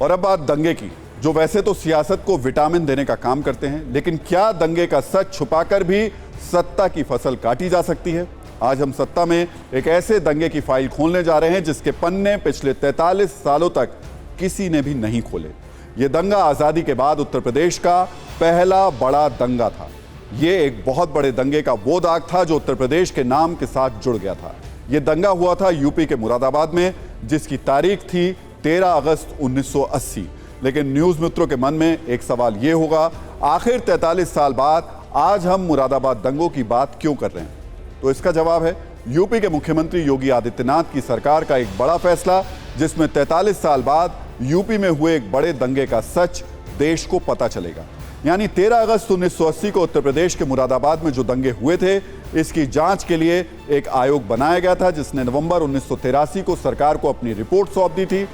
और अब बात दंगे की, जो वैसे तो सियासत को विटामिन देने का काम करते हैं, लेकिन क्या दंगे का सच छुपाकर भी सत्ता की फसल काटी जा सकती है? आज हम सत्ता में एक ऐसे दंगे की फाइल खोलने जा रहे हैं जिसके पन्ने पिछले 43 सालों तक किसी ने भी नहीं खोले। यह दंगा आजादी के बाद उत्तर प्रदेश का पहला बड़ा दंगा था। यह एक बहुत बड़े दंगे का वो दाग था जो उत्तर प्रदेश के नाम के साथ जुड़ गया था। यह दंगा हुआ था यूपी के मुरादाबाद में, जिसकी तारीख थी 13 अगस्त 1980। लेकिन न्यूज मित्रों के मन में एक सवाल यह होगा, आखिर 43 साल बाद आज हम मुरादाबाद दंगों की बात क्यों कर रहे हैं? तो इसका जवाब है यूपी के मुख्यमंत्री योगी आदित्यनाथ की सरकार का एक बड़ा फैसला, जिसमें 43 साल बाद यूपी में हुए एक बड़े दंगे का सच देश को पता चलेगा। यानी 13 अगस्त 1980 को उत्तर प्रदेश के मुरादाबाद में जो दंगे हुए थे, इसकी जांच के लिए एक आयोग बनाया गया था, जिसने नवंबर 1983 को सरकार को अपनी रिपोर्ट सौंप दी थी।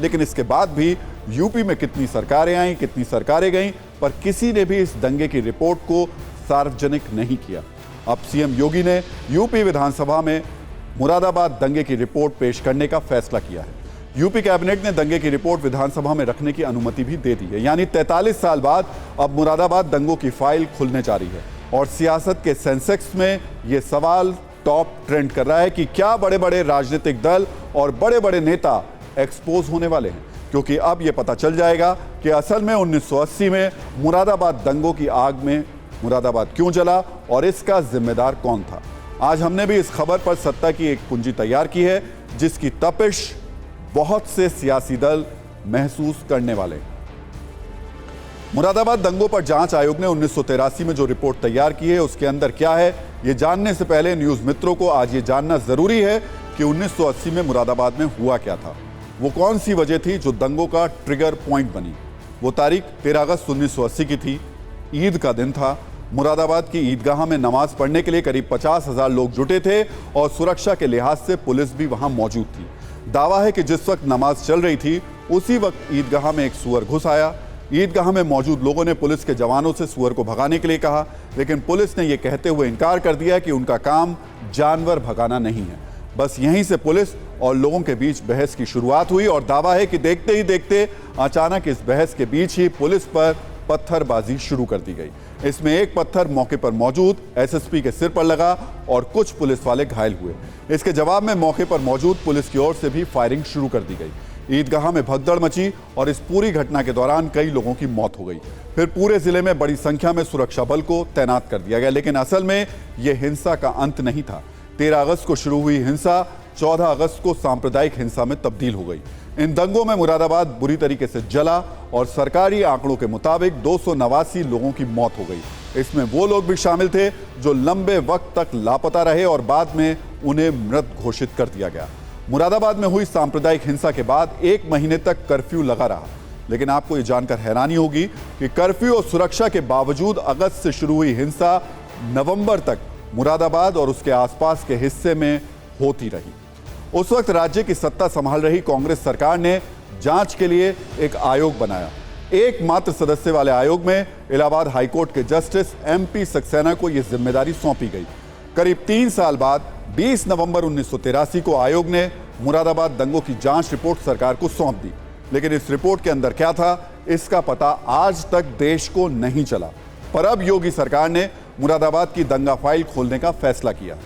लेकिन इसके बाद भी यूपी में कितनी सरकारें आईं, कितनी सरकारें गईं, पर किसी ने भी इस दंगे की रिपोर्ट को सार्वजनिक नहीं किया। अब सीएम योगी ने यूपी विधानसभा में मुरादाबाद दंगे की रिपोर्ट पेश करने का फैसला किया है। यूपी कैबिनेट ने दंगे की रिपोर्ट विधानसभा में रखने की अनुमति भी दे दी है। यानी 43 साल बाद अब मुरादाबाद दंगों की फाइल खुलने जा रही है और सियासत के सेंसेक्स में यह सवाल टॉप ट्रेंड कर रहा है कि क्या बड़े बड़े राजनीतिक दल और बड़े बड़े नेता एक्सपोज होने वाले हैं, क्योंकि अब यह पता चल जाएगा कि असल में 1980 में मुरादाबाद दंगों की आग में मुरादाबाद क्यों जला और इसका जिम्मेदार कौन था। आज हमने भी इस खबर पर सत्ता की एक कुंजी तैयार की है, जिसकी तपिश बहुत से सियासी दल महसूस करने वाले। मुरादाबाद दंगों पर जांच आयोग ने 1983 में जो रिपोर्ट तैयार की है, उसके अंदर क्या है, यह जानने से पहले न्यूज मित्रों को आज ये जानना जरूरी है कि 1980 में मुरादाबाद में हुआ क्या था। वो कौन सी वजह थी जो दंगों का ट्रिगर पॉइंट बनी? वो तारीख 13 अगस्त 1980 की थी, ईद का दिन था। मुरादाबाद की ईदगाह में नमाज पढ़ने के लिए करीब 50,000 लोग जुटे थे और सुरक्षा के लिहाज से पुलिस भी वहां मौजूद थी। दावा है कि जिस वक्त नमाज चल रही थी, उसी वक्त ईदगाह में एक सुअर घुस आया। ईदगाह में मौजूद लोगों ने पुलिस के जवानों से सुअर को भगाने के लिए कहा, लेकिन पुलिस ने यह कहते हुए इनकार कर दिया कि उनका काम जानवर भगाना नहीं है। बस यहीं से पुलिस और लोगों के बीच बहस की शुरुआत हुई और दावा है कि देखते ही देखते अचानक इस बहस के बीच ही पुलिस पर पत्थरबाजी शुरू कर दी गई। इसमें एक पत्थर मौके पर मौजूद एसएसपी के सिर पर लगा और कुछ पुलिस वाले घायल हुए। इसके जवाब में मौके पर मौजूद पुलिस की ओर से भी फायरिंग शुरू कर दी गई। ईदगाह में भगदड़ मची और इस पूरी घटना के दौरान कई लोगों की मौत हो गई। फिर पूरे जिले में बड़ी संख्या में सुरक्षा बल को तैनात कर दिया गया। लेकिन असल में यह हिंसा का अंत नहीं था। 13 अगस्त को शुरू हुई हिंसा 14 अगस्त को सांप्रदायिक हिंसा में तब्दील हो गई। इन दंगों में मुरादाबाद बुरी तरीके से जला और सरकारी आंकड़ों के मुताबिक 289 लोगों की मौत हो गई। इसमें वो लोग भी शामिल थे जो लंबे वक्त तक लापता रहे और बाद में उन्हें मृत घोषित कर दिया गया। मुरादाबाद में हुई सांप्रदायिक हिंसा के बाद 1 महीने तक कर्फ्यू लगा रहा। लेकिन आपको ये जानकर हैरानी होगी कि कर्फ्यू और सुरक्षा के बावजूद अगस्त से शुरू हुई हिंसा नवंबर तक मुरादाबाद और उसके आसपास के हिस्से में होती रही। उस वक्त राज्य की सत्ता संभाल रही कांग्रेस सरकार ने जांच के लिए एक आयोग बनाया। एकमात्र सदस्य वाले आयोग में इलाहाबाद हाईकोर्ट के जस्टिस MP सक्सेना को यह जिम्मेदारी सौंपी गई। करीब 3 साल बाद 20 नवंबर 1983 को आयोग ने मुरादाबाद दंगों की जांच रिपोर्ट सरकार को सौंप दी। लेकिन इस रिपोर्ट के अंदर क्या था, इसका पता आज तक देश को नहीं चला। पर अब योगी सरकार ने मुरादाबाद की दंगा फाइल खोलने का फैसला किया।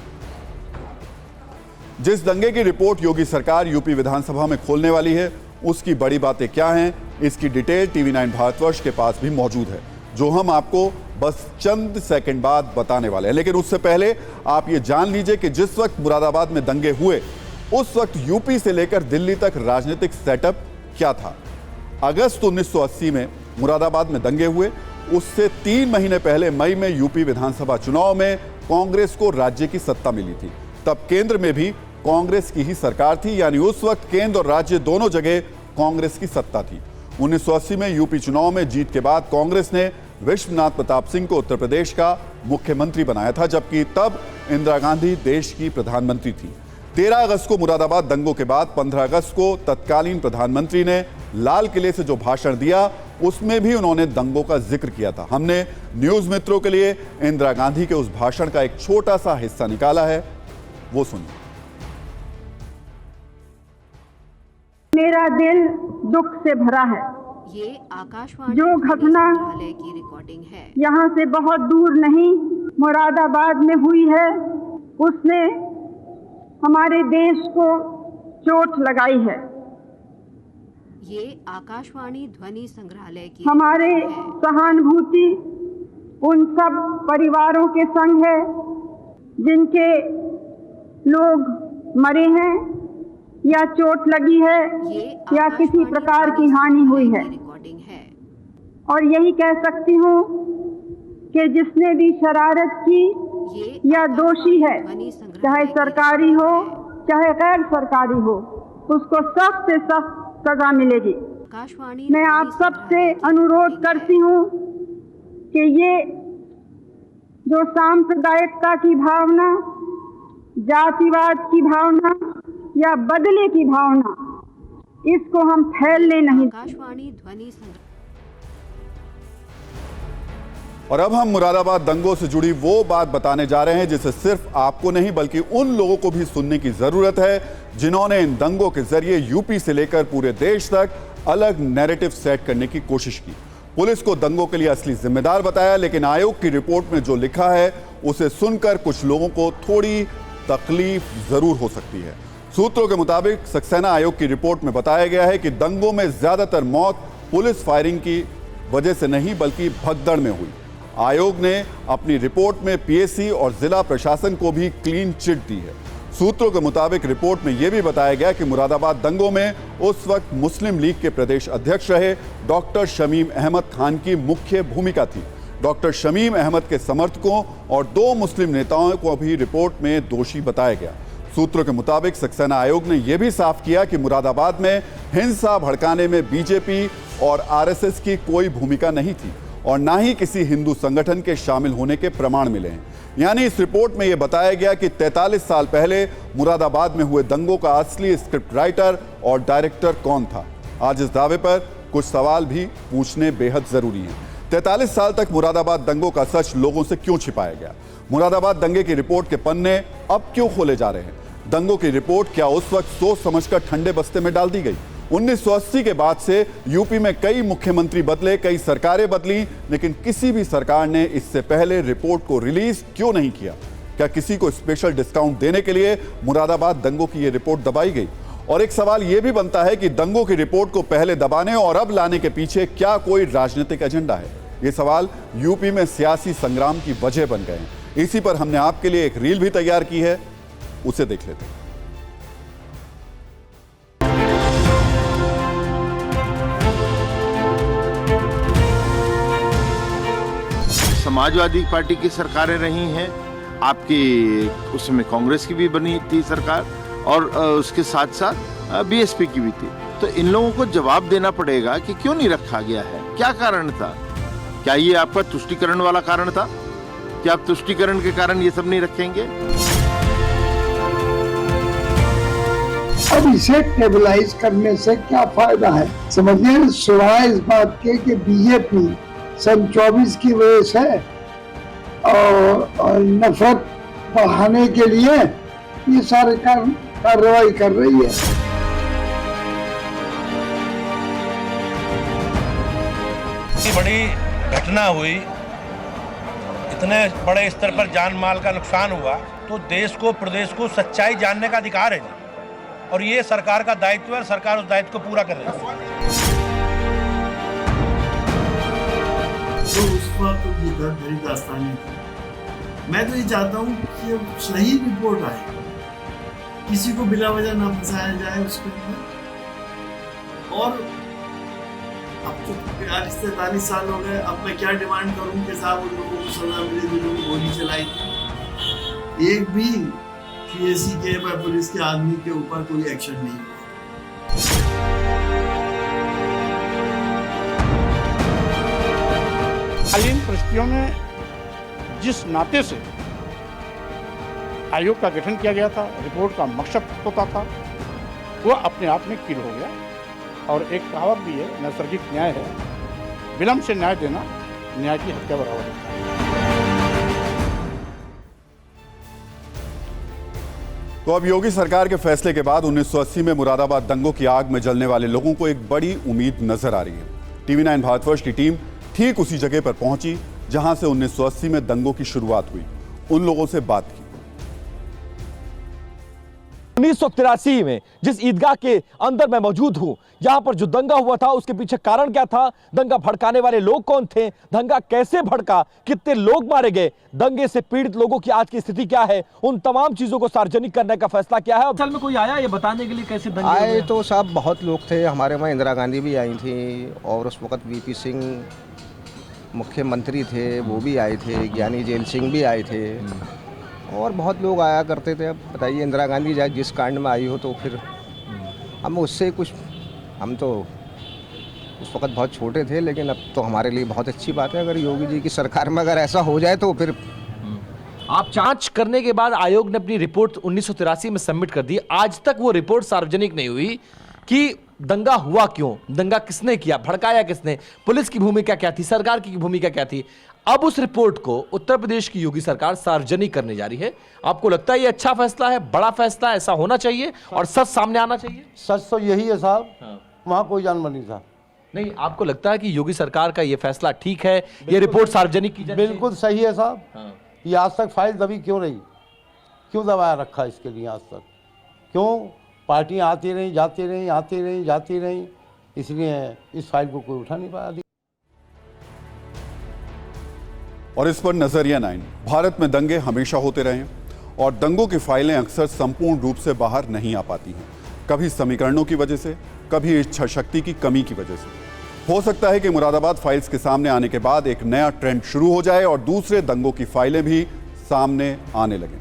जिस दंगे की रिपोर्ट योगी सरकार यूपी विधानसभा में खोलने वाली है, उसकी बड़ी बातें क्या हैं, इसकी डिटेल TV9 भारतवर्ष के पास भी मौजूद है, जो हम आपको बस चंद सेकंड बाद बताने वाले हैं। लेकिन उससे पहले आप ये जान लीजिए कि जिस वक्त मुरादाबाद में दंगे हुए, उस वक्त यूपी से लेकर दिल्ली तक राजनीतिक सेटअप क्या था। अगस्त 1980 में मुरादाबाद में दंगे हुए, उससे 3 महीने पहले मई में यूपी विधानसभा चुनाव में कांग्रेस को राज्य की सत्ता मिली थी। तब केंद्र में भी कांग्रेस की ही सरकार थी, यानी उस वक्त केंद्र और राज्य दोनों जगह कांग्रेस की सत्ता थी। 1980 में यूपी चुनाव में जीत के बाद कांग्रेस ने विश्वनाथ प्रताप सिंह को उत्तर प्रदेश का मुख्यमंत्री बनाया था, जबकि तब इंदिरा गांधी देश की प्रधानमंत्री थी। 13 अगस्त को मुरादाबाद दंगों के बाद 15 अगस्त को तत्कालीन प्रधानमंत्री ने लाल किले से जो भाषण दिया, उसमें भी उन्होंने दंगों का जिक्र किया था। हमने न्यूज मित्रों के लिए इंदिरा गांधी के उस भाषण का एक छोटा सा हिस्सा निकाला है, वो सुनिए। ने मेरा दिल दुख से भरा है। ये आकाशवाणी जो घटना संग्रहालय की रिकॉर्डिंग है। यहाँ से बहुत दूर नहीं, मुरादाबाद में हुई है, उसने हमारे देश को चोट लगाई है। ये आकाशवाणी ध्वनि संग्रहालय की हमारे सहानुभूति उन सब परिवारों के संग है जिनके लोग मरे हैं या चोट लगी है या किसी प्रकार की हानि हुई है। और यही कह सकती हूँ कि जिसने भी शरारत की या दोषी है, चाहे सरकारी हो चाहे गैर सरकारी हो, उसको सख्त से सख्त सजा मिलेगी। मैं आप सबसे अनुरोध करती हूँ कि ये जो सांप्रदायिकता की भावना, जातिवाद की भावना या बदले की भावना, इसको हम फैलने नहीं। आकाशवाणी ध्वनि और अब हम मुरादाबाद दंगों से जुड़ी वो बात बताने जा रहे हैं जिसे सिर्फ आपको नहीं बल्कि उन लोगों को भी सुनने की जरूरत है जिन्होंने इन दंगों के जरिए यूपी से लेकर पूरे देश तक अलग नैरेटिव सेट करने की कोशिश की। पुलिस को दंगों के लिए असली जिम्मेदार बताया, लेकिन आयोग की रिपोर्ट में जो लिखा है उसे सुनकर कुछ लोगों को थोड़ी तकलीफ जरूर हो सकती है। सूत्रों के मुताबिक सक्सेना आयोग की रिपोर्ट में बताया गया है कि दंगों में ज्यादातर मौत पुलिस फायरिंग की वजह से नहीं बल्कि भगदड़ में हुई। आयोग ने अपनी रिपोर्ट में पीएसी और जिला प्रशासन को भी क्लीन चिट दी है। सूत्रों के मुताबिक रिपोर्ट में यह भी बताया गया कि मुरादाबाद दंगों में उस वक्त मुस्लिम लीग के प्रदेश अध्यक्ष रहे डॉक्टर शमीम अहमद खान की मुख्य भूमिका थी। डॉक्टर शमीम अहमद के समर्थकों और 2 मुस्लिम नेताओं को भी रिपोर्ट में दोषी बताया गया। सूत्रों के मुताबिक सक्सेना आयोग ने यह भी साफ किया कि मुरादाबाद में हिंसा भड़काने में बीजेपी और आरएसएस की कोई भूमिका नहीं थी और ना ही किसी हिंदू संगठन के शामिल होने के प्रमाण मिले हैं। यानी इस रिपोर्ट में यह बताया गया कि 43 साल पहले मुरादाबाद में हुए दंगों का असली स्क्रिप्ट राइटर और डायरेक्टर कौन था। आज इस दावे पर कुछ सवाल भी पूछने बेहद जरूरी हैं। 43 साल तक मुरादाबाद दंगों का सच लोगों से क्यों छिपाया गया? मुरादाबाद दंगे की रिपोर्ट के पन्ने अब क्यों खोले जा रहे हैं? दंगों की रिपोर्ट क्या उस वक्त सोच समझकर ठंडे बस्ते में डाल दी गई? 1980 के बाद से यूपी में कई मुख्यमंत्री बदले, कई सरकारें बदली, लेकिन किसी भी सरकार ने इससे पहले रिपोर्ट को रिलीज क्यों नहीं किया? क्या किसी को स्पेशल डिस्काउंट देने के लिए मुरादाबाद दंगों की यह रिपोर्ट दबाई गई? और एक सवाल यह भी बनता है कि दंगों की रिपोर्ट को पहले दबाने और अब लाने के पीछे क्या कोई राजनीतिक एजेंडा है? ये सवाल यूपी में सियासी संग्राम की वजह बन गए हैं। इसी पर हमने आपके लिए एक रील भी तैयार की है, उसे देख लेते हैं। समाजवादी पार्टी की सरकारें रही हैं, आपकी उसमें कांग्रेस की भी बनी थी सरकार और उसके साथ साथ बीएसपी की भी थी। तो इन लोगों को जवाब देना पड़ेगा कि क्यों नहीं रखा गया है, क्या कारण था? क्या ये आपका तुष्टीकरण वाला कारण था? क्या आप तुष्टीकरण के कारण ये सब नहीं रखेंगे? अब इसे स्टेबलाइज करने से क्या फायदा है? समझिए, सिवाय इस बात के कि बीजेपी सन 24 की वजह से और नफरत बढ़ाने के लिए ये सारे कार्रवाई कर रही है। इतनी बड़ी घटना हुई, इतने बड़े स्तर पर जान माल का नुकसान हुआ, तो देश को, प्रदेश को सच्चाई जानने का अधिकार है जी, और ये सरकार का दायित्व है। सरकार उस दायित्व को पूरा कर रही है। तो उस वक्त ये दर्द भरी दास्तानें थी। मैं तो ये चाहता हूँ कि सही रिपोर्ट आए, किसी को बिला वजह ना फंसाया जाए उसके अंदर। और अब तो 43 साल हो गए, अब मैं क्या डिमांड करूँ कि साहब उन लोगों को सजा मिले जिन लोगों को गोली चलाई थी? एक भी पीएसी के या पुलिस के आदमी के ऊपर कोई एक्शन नहीं हुआ। हालिया परिस्थितियों में जिस नाते से आयोग का गठन किया गया था, रिपोर्ट का मकसद होता था, वो अपने आप में किल हो गया। और एक कहावत भी है, नैसर्गिक न्याय है, विलंब से न्याय देना न्याय की हत्या बराबर है। तो अब योगी सरकार के फैसले के बाद 1980 में मुरादाबाद दंगों की आग में जलने वाले लोगों को एक बड़ी उम्मीद नजर आ रही है। टीवी 9 भारतवर्ष की टीम ठीक उसी जगह पर पहुंची जहां से 1980 में दंगों की शुरुआत हुई। उन लोगों से बात की। 1983 में जिस ईदगाह के अंदर मैं मौजूद हूं, यहां पर जो दंगा हुआ था उसके पीछे कारण क्या था, दंगा भड़काने वाले लोग कौन थे, दंगा कैसे भड़का, कितने लोग मारे गए, दंगे से पीड़ित लोगों की आज की स्थिति क्या है, उन तमाम चीजों को सार्वजनिक करने का फैसला क्या है। असल में कोई आया ये बताने के लिए कैसे दंगे आए? तो साहब बहुत लोग थे, हमारे वहाँ इंदिरा गांधी भी आई थी और उस वक्त वीपी सिंह मुख्यमंत्री थे, वो भी आए थे, ज्ञानी जेल सिंह भी आए थे और बहुत लोग आया करते थे। अब बताइए, इंदिरा गांधी जाए जिस कांड में आई हो तो फिर हम उससे कुछ, हम तो उस वक्त बहुत छोटे थे, लेकिन अब तो हमारे लिए बहुत अच्छी बात है। अगर योगी जी की सरकार में अगर ऐसा हो जाए तो फिर आप जांच करने के बाद आयोग ने अपनी रिपोर्ट 1983 में सबमिट कर दी। आज तक वो रिपोर्ट सार्वजनिक नहीं हुई कि दंगा हुआ क्यों, दंगा किसने किया, भड़काया किसने, पुलिस की भूमिका क्या थी, सरकार की भूमिका क्या थी। अब उस रिपोर्ट को उत्तर प्रदेश की योगी सरकार सार्वजनिक करने जा रही है। आपको लगता है ये अच्छा फैसला है, बड़ा फैसला है, ऐसा होना चाहिए और सच सामने आना चाहिए? सच तो यही है साहब, वहाँ कोई जानवर नहीं था। नहीं, आपको लगता है कि योगी सरकार का ये फैसला ठीक है, ये रिपोर्ट सार्वजनिक की जाए? बिल्कुल सही है साहब। ये आज तक फाइल दबी क्यों रही, क्यों दबाया रखा इसके लिए आज तक? क्यों पार्टियां आती रही, जाती रही, आती रही, जाती रही, इसलिए इस फाइल को कोई उठा नहीं पाया। और इस पर नजरिया 9, भारत में दंगे हमेशा होते रहे और दंगों की फाइलें अक्सर संपूर्ण रूप से बाहर नहीं आ पाती हैं, कभी समीकरणों की वजह से, कभी इच्छा शक्ति की कमी की वजह से। हो सकता है कि मुरादाबाद फाइल्स के सामने आने के बाद एक नया ट्रेंड शुरू हो जाए और दूसरे दंगों की फाइलें भी सामने आने लगें।